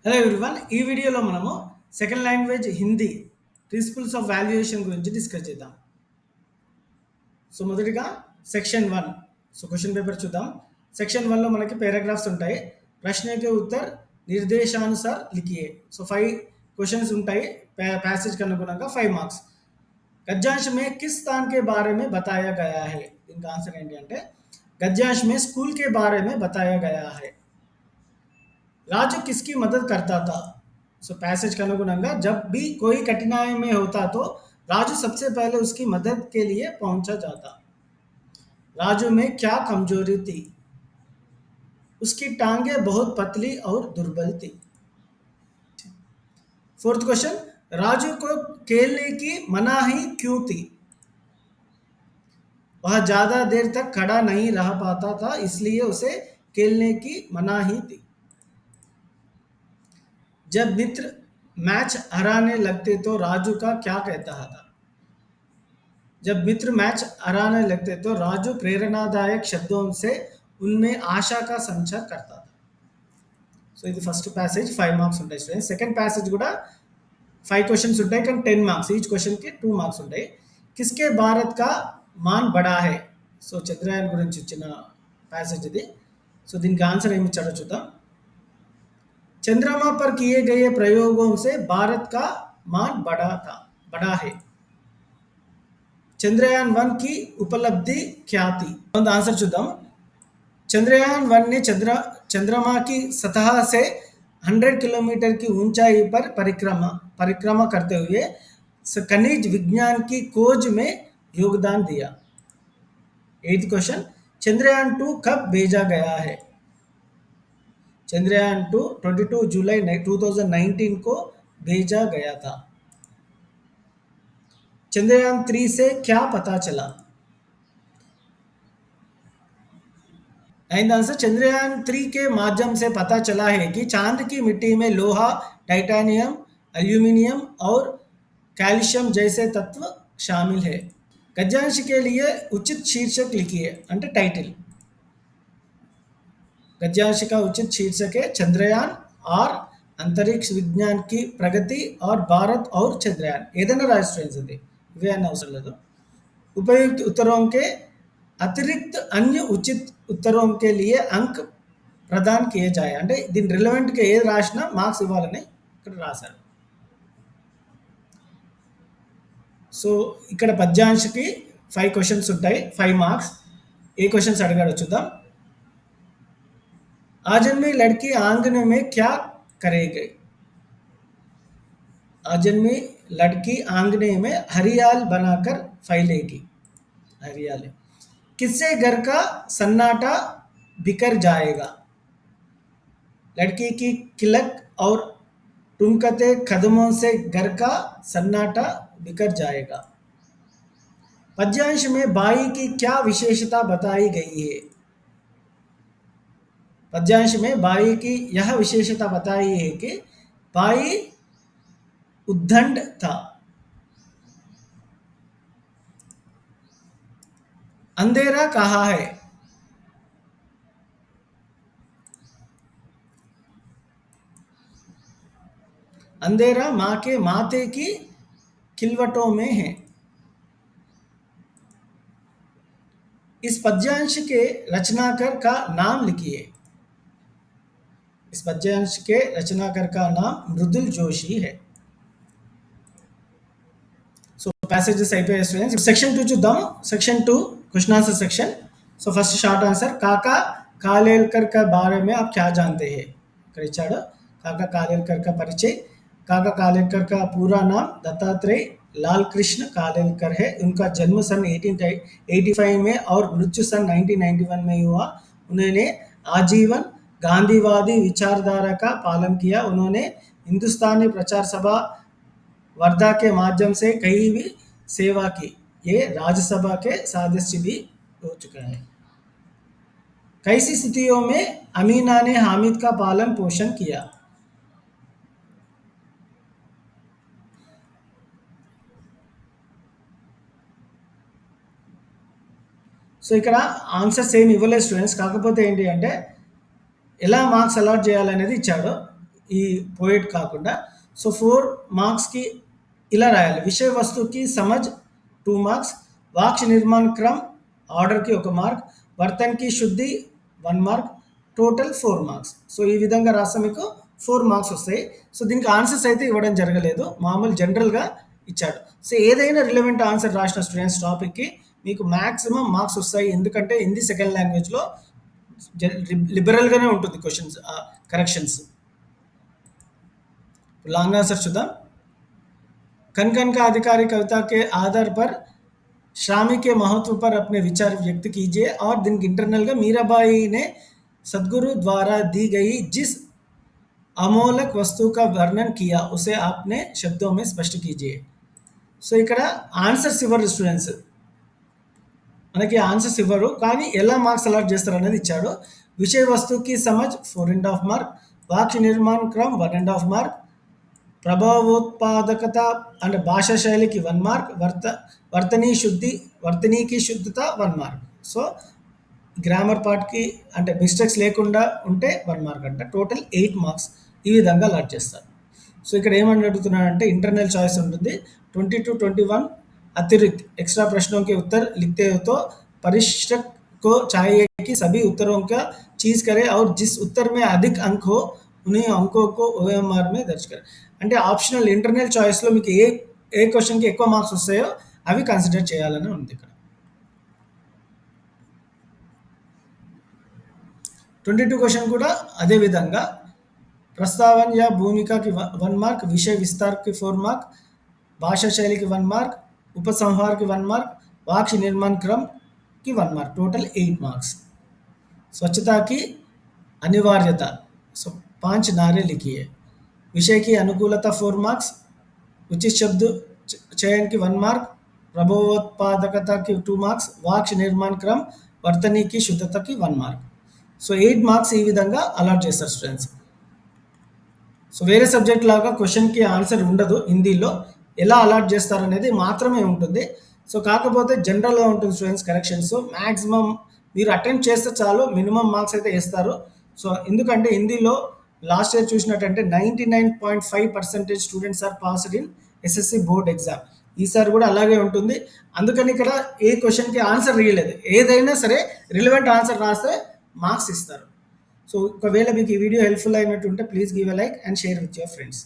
Hello everyone. ఈ వీడియోలో మనము second language Hindi principles of valuation గురించి డిస్కస్ చేద్దాం. సో మొదటిగా సెక్షన్ 1. సో క్వశ్చన్ పేపర్ చూద్దాం. సెక్షన్ 1లో మనకి పారాగ్రాఫ్స్ ఉంటాయి. ప్రశ్న के उत्तर నిర్దేశానుసాर लिखिए. సో 5 క్వశ్చన్స్ ఉంటాయి. पैसेज के अनुगुणంగా 5 మార్క్స్. गद्यांश में किस स्थान के बारे में बताया गया है? इनका आंसर ఏంటి అంటే गद्यांश में स्कूल के बारे में बताया गया है. राजू किसकी मदद करता था? सो पैसेज के अनुगुणंगा जब भी कोई कठिनाई में होता तो राजू सबसे पहले उसकी मदद के लिए पहुंचा जाता. राजू में क्या कमजोरी थी? उसकी टांगे बहुत पतली और दुर्बल थी. फोर्थ क्वेश्चन, राजू को खेलने की मनाही क्यों थी? वह ज्यादा देर तक खड़ा नहीं रह पाता था, इसलिए उसे खेलने की मनाही थी. जब मित्र मैच हराने लगते तो राजू का क्या कहता था? जब मित्र मैच हराने लगते तो राजू प्रेरणादायक शब्दों से उनमें आशा का संचार करता था. సో ఇది ఫస్ట్ ప్యాసేజ్ 5 మార్క్స్ ఉంటాయి స్టూడెంట్స్. సెకండ్ ప్యాసేజ్ కూడా 5 క్వశ్చన్స్ ఉంటాయి కానీ 10 మార్క్స్. ఈచ్ క్వశ్చన్కి 2 మార్క్స్ ఉంటాయి. కిస్కే భారత్ కా మాన్ బడా హై? సో చంద్రయాన్ గురించి ఇచ్చిన ప్యాసేజ్ ఇది. సో దీనికి ఆన్సర్ ఏమి ఇచ్చాడో చూద్దాం. चंद्रमा पर किए गए प्रयोगों से भारत का मान बड़ा है. चंद्रयान 1 की उपलब्धि क्या थी? आंसर चुदाम. चंद्रयान 1 ने चंद्रमा की सतह से 100 किलोमीटर की ऊंचाई पर परिक्रमा करते हुए खनिज विज्ञान की खोज में योगदान दिया. 8th क्वेश्चन, चंद्रयान 2 कब भेजा गया है? चंद्रयान 2 22 जुलाई 2019 को भेजा गया था. चंद्रयान 3 से क्या पता चला? आंसर, चंद्रयान 3 के माध्यम से पता चला है कि चांद की मिट्टी में लोहा, टाइटेनियम, एल्यूमिनियम और कैल्शियम जैसे तत्व शामिल है. गद्यांश के लिए उचित शीर्षक लिखिए. अंटे टाइटल. गद्यांश का उचित शीर्षक है चंद्रयान और अंतरिक्ष विज्ञान की प्रगति और भारत और चंद्रयान. ఏదైనా రాష్ట్రం ఇవే అన్న అవసరం లేదు. उपयुक्त उत्तरों के अतिरिक्त अन्य उचित उत्तरों के लिए अंक प्रदान किए जाए. అంటే దీని రిలవెంట్గా ఏది రాసినా మార్క్స్ ఇవ్వాలని ఇక్కడ రాశారు. సో ఇక్కడ పద్యాంశకి 5 క్వశ్చన్స్ ఉంటాయి, 5 మార్క్స్. ఏ క్వశ్చన్స్ అడిగాడో చూద్దాం. आज जन्मी लड़की आंगन में क्या करेगी? आज जन्मी लड़की आंगने में हरियाल बनाकर फैलेगी. हरियाली. किससे घर का सन्नाटा बिखर जाएगा? लड़की की किलक और टुमकते कदमों से घर का सन्नाटा बिखर जाएगा. पद्यांश में बाई की क्या विशेषता बताई गई है? पद्यांश में बाई की यह विशेषता बताई है कि बाई उद्दंड था. अंधेरा कहाँ है? अंधेरा माँ के माथे की खिलवटों में है. इस पद्यांश के रचनाकार का नाम लिखिए. इस पद्यांश के रचनाकार का नाम मृदुल जोशी है. సో ప్యాసేజెస్ అయిపోయాయి స్టూడెంట్స్. సెక్షన్ 2 చూద్దాం. Section 2 question answer section. So first short answer, కాకా కాలేల్కర్ का बारे में आप क्या जानते हैं? ఇక్కడ ఇచ్చాడు కాకా కాలేల్కర్ का परिचय. काका कालेलकर का पूरा नाम दत्तात्रेय लालकृष्ण कालेलकर है. उनका जन्म सन 1885 में और मृत्यु सन 1991 में हुआ. उन्होंने आजीवन गांधीवादी विचारधारा का पालन किया. उन्होंने हिंदुस्तानी प्रचार सभा वर्धा के माध्यम से कई भी सेवा की. ये राज्यसभा के सदस्य भी हो चुका है. कैसी स्थितियों में अमीना ने हामिद का पालन पोषण किया? సో ఇక్కడ ఆన్సర్స్ ఏమి ఇవ్వలేదు స్టూడెంట్స్. కాకపోతే ఏంటి అంటే ఎలా మార్క్స్ అలాట్ చేయాలనేది ఇచ్చాడు. ఈ పోయిట్ కాకుండా. సో 4 మార్క్స్‌కి ఇలా రాయాలి. విషయ వస్తువుకి సమజ్ 2 మార్క్స్, వాక్య నిర్మాణ క్రమ్ ఆర్డర్‌కి 1 మార్క్, వర్తన్‌కి శుద్ధి 1 మార్క్, టోటల్ 4 మార్క్స్. సో ఈ విధంగా రాస్తే మీకు 4 మార్క్స్ వస్తాయి. సో దీనికి ఆన్సర్స్ అయితే ఇవ్వడం జరగలేదు. మామూలు జనరల్‌గా ఇచ్చాడు. సో ఏదైనా రిలవెంట్ ఆన్సర్ రాసిన స్టూడెంట్స్ టాపిక్‌కి మీకు మాక్సిమం మార్క్స్ వస్తాయి. ఎందుకంటే హిందీ సెకండ్ లాంగ్వేజ్‌లో లిబరల్‌గానే ఉంటుంది క్వెషన్స్ కరెక్షన్స్. लॉन्ग आंसर शुदा कन का अधिकारी कविता के आधार पर श्रामी के महत्व पर अपने विचार व्यक्त कीजिए और दिन इंटरनल का मीराबाई ने सदगुरु द्वारा दी गई जिस अमोलक वस्तु का वर्णन किया उसे आपने शब्दों में स्पष्ट कीजिए. సో ఇక్కడ ఆన్సర్స్ ఇవ్వరు స్టూడెంట్స్, మనకి ఆన్సర్స్ ఇవ్వరు కానీ ఎలా మార్క్స్ అలాట్ చేస్తారు అనేది ఇచ్చాడు. విషయ వస్తువుకి సమజ్ 4.5 మార్క్, వాక్య నిర్మాణ క్రమ్ 1.5 మార్క్, ప్రభావోత్పాదకత అంటే భాషా శైలికి 1 మార్క్, వర్తనీకి శుద్ధత 1 మార్క్. సో గ్రామర్ పార్ట్కి అంటే మిస్టేక్స్ లేకుండా ఉంటే 1 మార్క్ అంట. టోటల్ 8 మార్క్స్ ఈ విధంగా అలాట్ చేస్తారు. సో ఇక్కడ ఏమని అడుగుతున్నాడంటే ఇంటర్నల్ చాయిస్ ఉంటుంది. 20-21 अतिरिक्त एक्स्ट्रा प्रश्नों के उत्तर लिखते हो तो परीक्षक को चाहिए कि सभी उत्तरों का चीज करे और जिस उत्तर में अधिक अंक हो उन्हीं अंकों को OMR में दर्ज करें. అంటే ఆప్షనల్ ఇంటర్నల్ చాయిస్లో మీకు ఏ క్వశ్చన్కి ఎక్కువ మార్క్స్ వస్తాయో అవి కన్సిడర్ చేయాలని ఉంది ఇక్కడ. 22 క్వశ్చన్ కూడా అదే విధంగా प्रस्तावन या भूमिका की 1 मार्क, विषय विस्तार की 4 मार्क, भाषा शैली की 1 मार्क, उपसंहार की 1 मार्क, वाक्य निर्माण क्रम की 1 मार्क, टोटल 8 मार्क्स. स्वच्छता की अनिवार्यता, सो 5 नारे लिखिए. विषय की अनुकूलता 4 मार्क्स, उचित शब्द चयन की 1 मार्क, प्रभावोत्पादकता की 2 मार्क्स, वाक्य निर्माण क्रम वर्तनी की शुद्धता की 1 मार्क. సో 8 మార్క్స్ ఈ విధంగా అలాట్ చేస్తారు స్టూడెంట్స్. సో వేరే సబ్జెక్ట్ లాగా క్వశ్చన్కి ఆన్సర్ ఉండదు. హిందీలో ఎలా అలాట్ చేస్తారు అనేది మాత్రమే ఉంటుంది. సో కాకపోతే జనరల్గా ఉంటుంది స్టూడెంట్స్ కరెక్షన్స్. మ్యాక్సిమం మీరు అటెంప్ట్ చేస్తే చాలు, మినిమం మార్క్స్ అయితే వేస్తారు. సో ఎందుకంటే హిందీలో లాస్ట్ ఇయర్ చూసినట్టంటే 99.5% students are passed in SSC board exam. ఈసారి కూడా అలాగే ఉంటుంది. అందుకని ఇక్కడ ఏ క్వశ్చన్కి ఆన్సర్ ఇవ్వలేదు. ఏదైనా సరే రిలవెంట్ ఆన్సర్ రాస్తే మార్క్స్ ఇస్తారు. సో ఒకవేళ మీకు ఈ వీడియో హెల్ప్ఫుల్ అయినట్టుంటే please give a like and share with your friends.